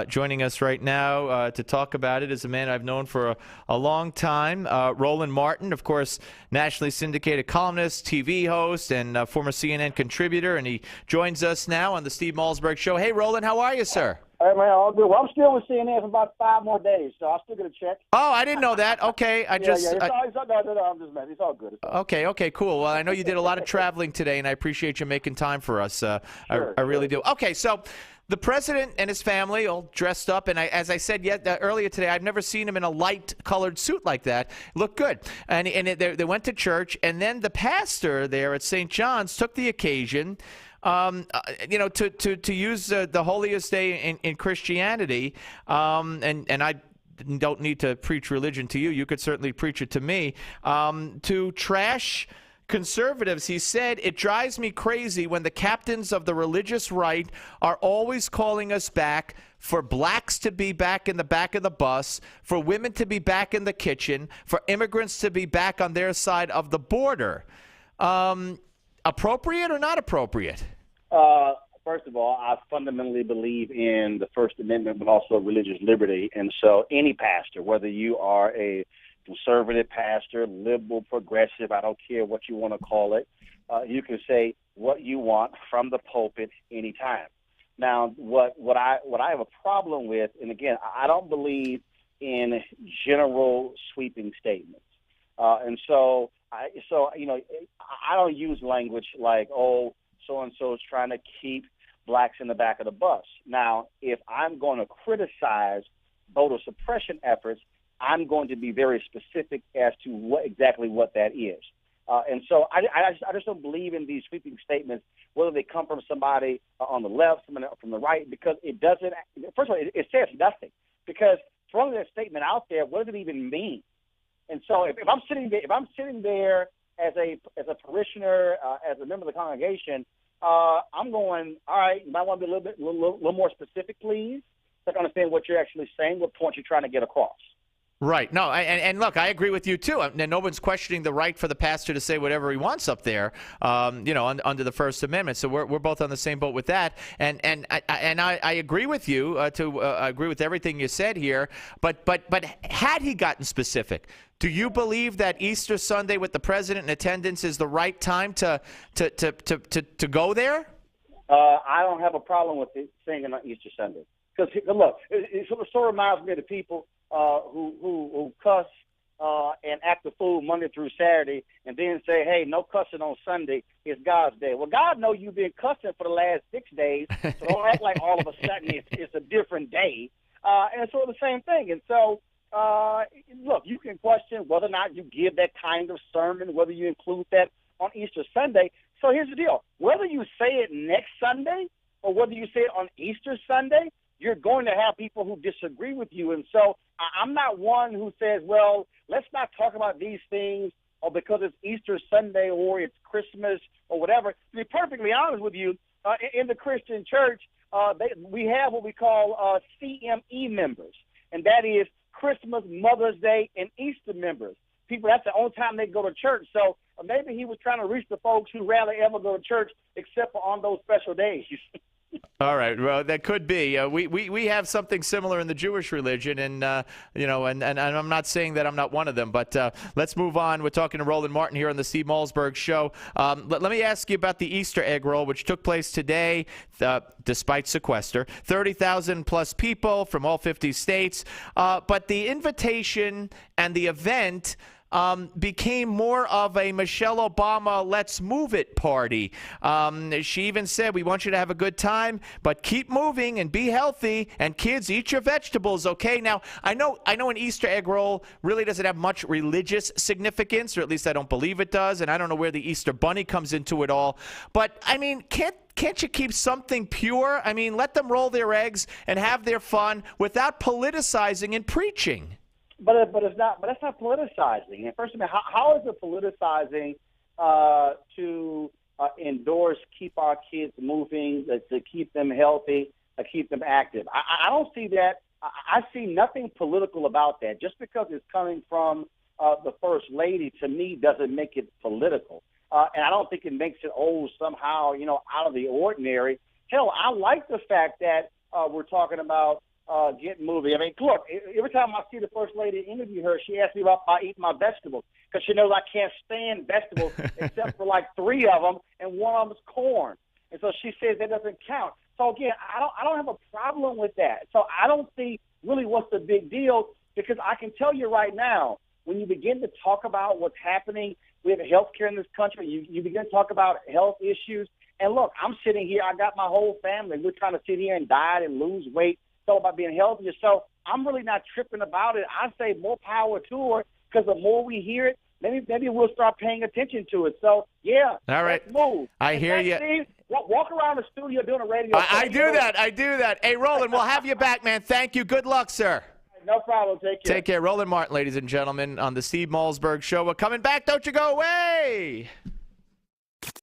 Joining us right now to talk about it is a man I've known for a long time, Roland Martin, of course, nationally syndicated columnist, TV host, and former CNN contributor, and he joins us now on the Steve Malzberg Show. Hey, Roland, how are you, sir? Hey, man, all good. Well, I'm still with CNN for about 5 more days, so I'll still get a check. Oh, I didn't know that. Okay, I'm just messing. It's all good. Okay, cool. Well, I know you did a lot of traveling today, and I appreciate you making time for us. I really do. Okay, so the president and his family all dressed up, and as I said earlier today, I've never seen him in a light-colored suit like that. Looked good. And they went to church, and then the pastor there at St. John's took the occasion to use the holiest day in Christianity, and I don't need to preach religion to you. You could certainly preach it to me, to trash conservatives. He said, "It drives me crazy when the captains of the religious right are always calling us back for blacks to be back in the back of the bus, for women to be back in the kitchen, for immigrants to be back on their side of the border." Appropriate or not appropriate? First of all, I fundamentally believe in the First Amendment, but also religious liberty. And so any pastor, whether you are a conservative pastor, liberal, progressive, I don't care what you want to call it, you can say what you want from the pulpit anytime. Now, what I have a problem with, and again, I don't believe in general sweeping statements. I don't use language like, oh, so-and-so is trying to keep blacks in the back of the bus. Now, if I'm going to criticize voter suppression efforts, I'm going to be very specific as to exactly what that is. And so I just don't believe in these sweeping statements, whether they come from somebody on the left, from the right, because it doesn't – first of all, it says nothing. Because throwing that statement out there, what does it even mean? And so if I'm sitting there as a parishioner, as a member of the congregation, I'm going, all right, you might want to be a little more specific, please, so I can understand what you're actually saying, what point you're trying to get across. Right. No, and look, I agree with you, too. No one's questioning the right for the pastor to say whatever he wants up there, under the First Amendment. So we're both on the same boat with that. And I agree with you, I agree with everything you said here. But had he gotten specific, do you believe that Easter Sunday with the president in attendance is the right time to go there? I don't have a problem with it singing on Easter Sunday. Because, look, it sort of reminds me of the people who cuss and act a fool Monday through Saturday and then say, hey, no cussing on Sunday, it's God's day. Well, God knows you've been cussing for the last 6 days, so don't act like all of a sudden it's a different day. And it's sort of the same thing. And so, look, you can question whether or not you give that kind of sermon, whether you include that on Easter Sunday. So here's the deal. Whether you say it next Sunday or whether you say it on Easter Sunday, you're going to have people who disagree with you. And so I'm not one who says, well, let's not talk about these things or because it's Easter Sunday or it's Christmas or whatever. To be perfectly honest with you, in the Christian church, we have what we call CME members, and that is Christmas, Mother's Day, and Easter members. People, that's the only time they go to church. So maybe he was trying to reach the folks who rarely ever go to church except for on those special days. All right. Well, that could be. We have something similar in the Jewish religion, and and I'm not saying that I'm not one of them, but let's move on. We're talking to Roland Martin here on the Steve Malzberg Show. Let me ask you about the Easter egg roll, which took place today, despite sequester. 30,000 plus people from all 50 states, but the invitation and the event became more of a Michelle Obama let's move it party. She even said, we want you to have a good time, but keep moving and be healthy, and kids, eat your vegetables, okay? Now, I know an Easter egg roll really doesn't have much religious significance, or at least I don't believe it does, and I don't know where the Easter bunny comes into it all. But, I mean, can't you keep something pure? I mean, let them roll their eggs and have their fun without politicizing and preaching. But it's not. But that's not politicizing. And first of all, how is it politicizing to endorse keep our kids moving, to keep them healthy, to keep them active? I don't see that. I see nothing political about that. Just because it's coming from the First Lady, to me, doesn't make it political. And I don't think it makes it somehow out of the ordinary. Hell, I like the fact that we're talking about getting moving. I mean, look, every time I see the First Lady interview her, she asks me about eating my vegetables because she knows I can't stand vegetables except for like 3 of them, and one of them is corn. And so she says that doesn't count. So again, I don't have a problem with that. So I don't see really what's the big deal, because I can tell you right now, when you begin to talk about what's happening with healthcare in this country, you begin to talk about health issues. And look, I'm sitting here, I got my whole family. We're trying to sit here and diet and lose weight. It's all about being healthier. So I'm really not tripping about it. I say more power to her, because the more we hear it, maybe we'll start paying attention to it. So, yeah, all right. Let's move. I hear you. Steve, walk around the studio doing a radio show. I do that. Hey, Roland, we'll have you back, man. Thank you. Good luck, sir. No problem. Take care. Take care. Roland Martin, ladies and gentlemen, on the Steve Malzberg Show. We're coming back. Don't you go away.